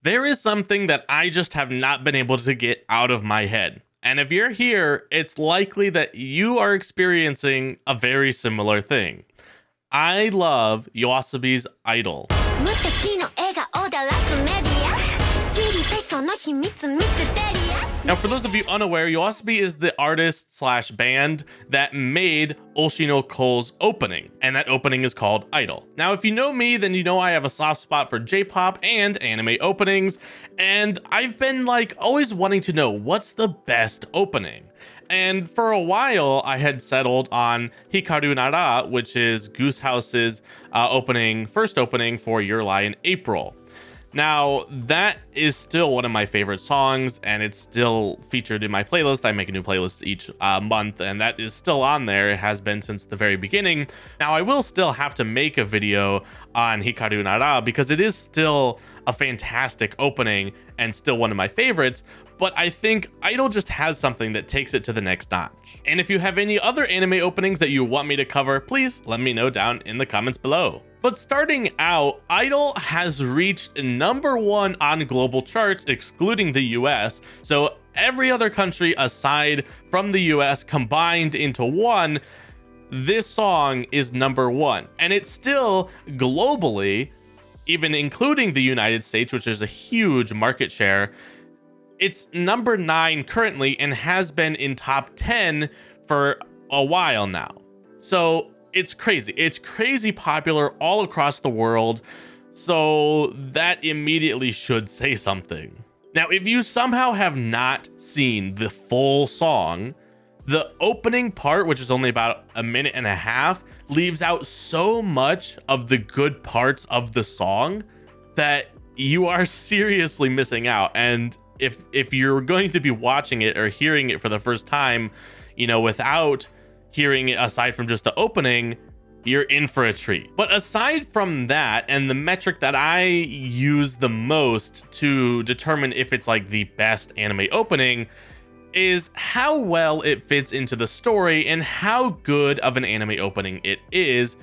There is something that I just have not been able to get out of my head. And if you're here, it's likely that you are experiencing a very similar thing. I love Yoasobi's Idol. 無敵の笑顔だらすメディア知りたいその秘密ミステリア Now, for those of you unaware, Yoasobi is the artist slash band that made Oshi no Ko's opening, and that opening is called Idol. Now, if you know me, then you know I have a soft spot for J-pop and anime openings, and I've been always wanting to know what's the best opening. And for a while, I had settled on Hikaru Nara, which is Goose House's first opening for Your Lie in April. Now, that is still one of my favorite songs, and it's still featured in my playlist. I make a new playlist each month, and that is still on there. It has been since the very beginning. Now, I will still have to make a video on Hikaru Nara because it is still a fantastic opening and still one of my favorites, but I think Idol just has something that takes it to the next notch. And if you have any other anime openings that you want me to cover, please let me know down in the comments below. But starting out, Idol has reached #1 on global charts, excluding the US. So every other country aside from the US combined into one, this song is #1. And it's still globally, even including the United States, which is a huge market share, it's #9 currently and has been in top 10 for a while now. So it's crazy. It's crazy popular all across the world. So that immediately should say something. Now, if you somehow have not seen the full song, the opening part, which is only about a minute and a half, leaves out so much of the good parts of the song that you are seriously missing out. And if you're going to be watching it or hearing it for the first time, without hearing it aside from just the opening, you're in for a treat. But aside from that, and the metric that I use the most to determine if it's the best anime opening is how well it fits into the story and how good of an anime opening it is,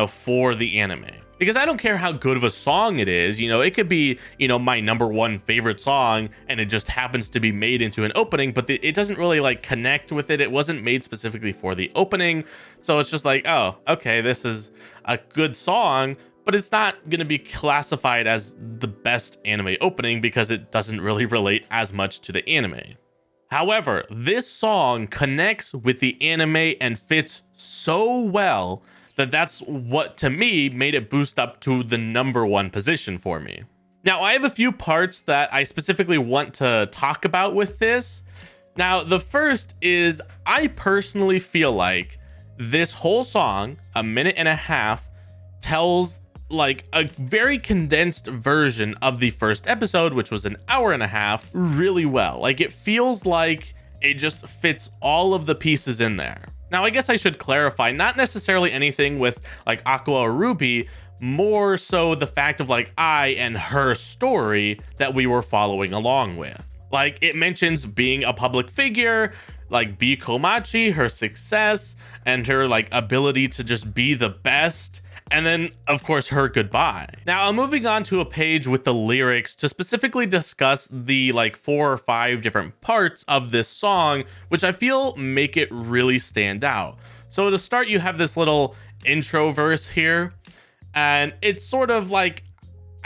for the anime. Because I don't care how good of a song it is, it could be, my #1 favorite song and it just happens to be made into an opening, but it doesn't really connect with it. It wasn't made specifically for the opening. So it's just oh, okay, this is a good song, but it's not going to be classified as the best anime opening because it doesn't really relate as much to the anime. However, this song connects with the anime and fits so well that's what, to me, made it boost up to the #1 position for me. Now, I have a few parts that I specifically want to talk about with this. Now, the first is I personally feel like this whole song, a minute and a half, tells a very condensed version of the first episode, which was an hour and a half, really well. It feels like it just fits all of the pieces in there. Now, I guess I should clarify, not necessarily anything with Aqua or Ruby, more so the fact of I and her story that we were following along with. It mentions being a public figure, Bi Komachi, her success, and her ability to just be the best. And then, of course, her goodbye. Now, I'm moving on to a page with the lyrics to specifically discuss the 4 or 5 different parts of this song, which I feel make it really stand out. So to start, you have this little intro verse here, and it's sort of I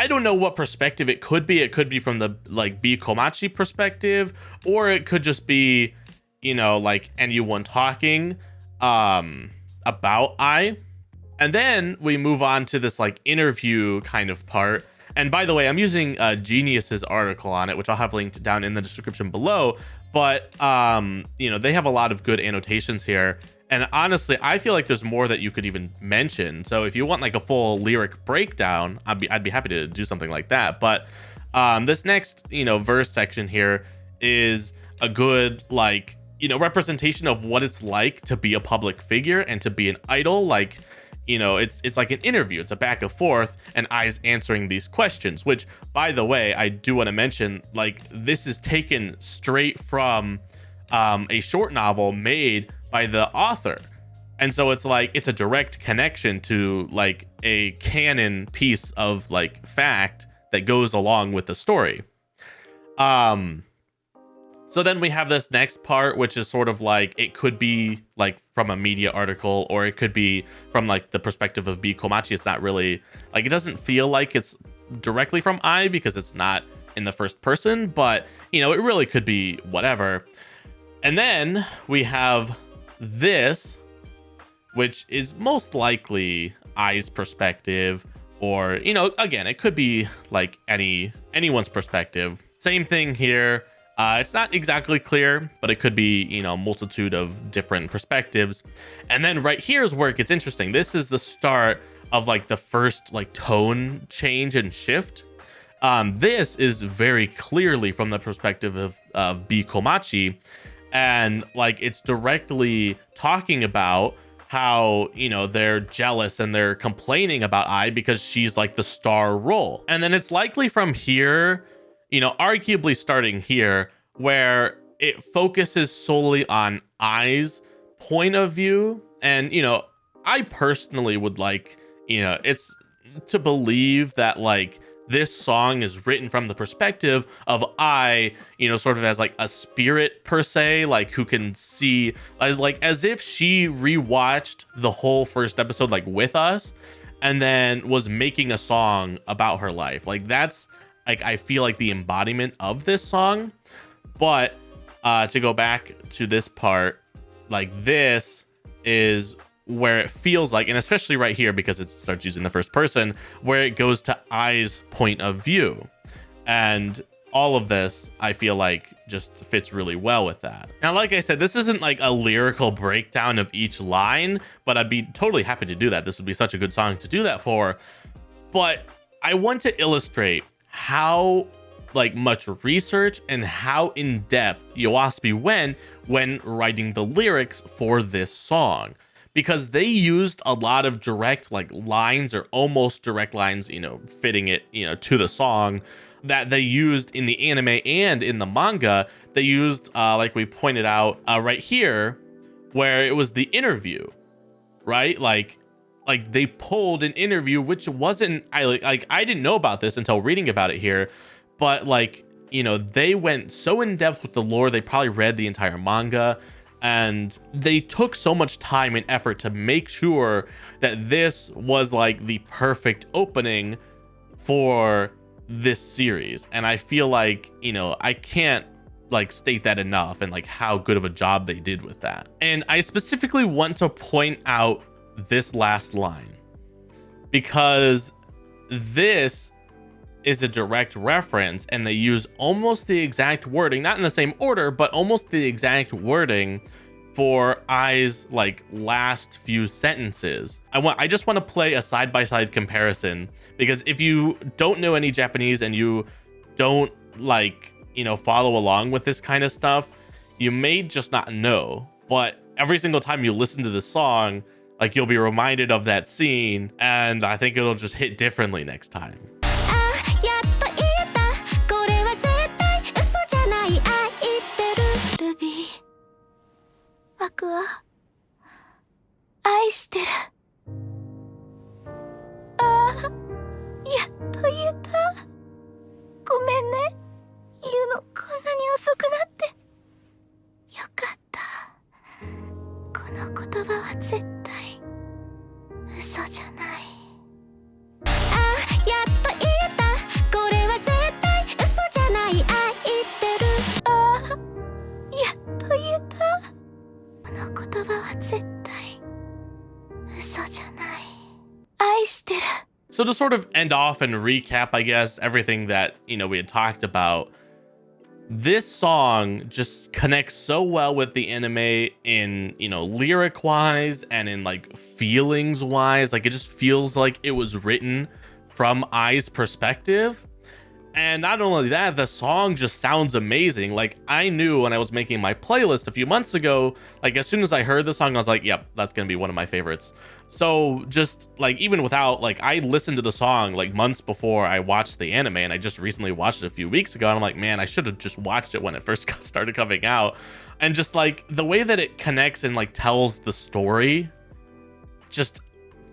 don't know what perspective it could be. It could be from the Bi Komachi perspective, or it could just be, anyone talking about I. And then we move on to this interview kind of part. And by the way, I'm using Genius's article on it, which I'll have linked down in the description below. But, they have a lot of good annotations here. And honestly, I feel like there's more that you could even mention. So if you want a full lyric breakdown, I'd be happy to do something like that. But this next, verse section here is a good, representation of what it's like to be a public figure and to be an idol. It's like an interview. It's a back and forth, and I's answering these questions, which, by the way, I do want to mention, this is taken straight from a short novel made by the author. And so it's it's a direct connection to a canon piece of fact that goes along with the story. So then we have this next part, which is sort of like, it could be like from a media article, or it could be from like the perspective of B Komachi. It's not really like, it doesn't feel like it's directly from I because it's not in the first person, but you know, it really could be whatever. And then we have this, which is most likely I's perspective, or, you know, again, it could be like anyone's perspective. Same thing here. It's not exactly clear, but it could be, you know, a multitude of different perspectives. And then right here is where it gets interesting. This is the start of like the first like tone change and shift. This is very clearly from the perspective of B Komachi, and like it's directly talking about how, you know, they're jealous and they're complaining about I because she's like the star role. And then it's likely from here, you know, arguably starting here, where it focuses solely on I's point of view. And, you know, I personally would like, you know, it's to believe that like this song is written from the perspective of I, you know, sort of as like a spirit per se, like who can see as if she rewatched the whole first episode like with us and then was making a song about her life. Like that's like, I feel like the embodiment of this song. But to go back to this part, like this is where it feels like, and especially right here because it starts using the first person, where it goes to I's point of view. And all of this, I feel like, just fits really well with that. Now, like I said, this isn't like a lyrical breakdown of each line, but I'd be totally happy to do that. This would be such a good song to do that for. But I want to illustrate how like much research and how in depth Yoasobi went when writing the lyrics for this song, because they used a lot of direct like lines or almost direct lines, you know, fitting it, you know, to the song that they used in the anime and in the manga. They used like we pointed out right here, where it was the interview, right? Like they pulled an interview, which wasn't, I didn't know about this until reading about it here. But like, you know, they went so in depth with the lore, they probably read the entire manga, and they took so much time and effort to make sure that this was like the perfect opening for this series. And I feel like, you know, I can't like state that enough, and like how good of a job they did with that. And I specifically want to point out this last line, because this is a direct reference, and they use almost the exact wording, not in the same order, but almost the exact wording for I's like last few sentences. I just want to play a side-by-side comparison, because if you don't know any Japanese and you don't like, you know, follow along with this kind of stuff, you may just not know. But every single time you listen to the song, like you'll be reminded of that scene, and I think it'll just hit differently next time. やっと言えたこれは絶対嘘じゃない愛してるルビー僕は愛してるああやっと言えたごめんね言うのこんなに遅くなってよかったこの言葉は絶対嘘じゃないああやっと言えたこれは絶対嘘じゃない愛してるああやっと言えたこの言葉は絶対嘘じゃない愛してる So to sort of end off and recap, I guess, everything that, you know, we had talked about, this song just connects so well with the anime in, you know, lyric wise and in like feelings wise. Like it just feels like it was written from I's perspective. And not only that, the song just sounds amazing. Like I knew when I was making my playlist a few months ago, like as soon as I heard the song, I was like, yep, that's gonna be one of my favorites. So just like, even without, like, I listened to the song like months before I watched the anime, and I just recently watched it a few weeks ago, and I'm like, man, I should have just watched it when it first started coming out. And just like the way that it connects and like tells the story, just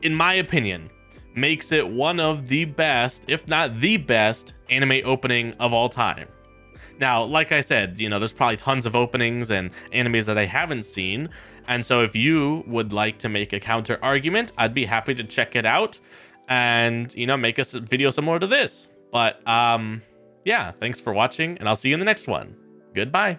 in my opinion, makes it one of the best, if not the best, anime opening of all time. Now, like I said, you know, there's probably tons of openings and animes that I haven't seen. And so if you would like to make a counter argument, I'd be happy to check it out and, you know, make a video similar to this. But yeah, thanks for watching, and I'll see you in the next one. Goodbye.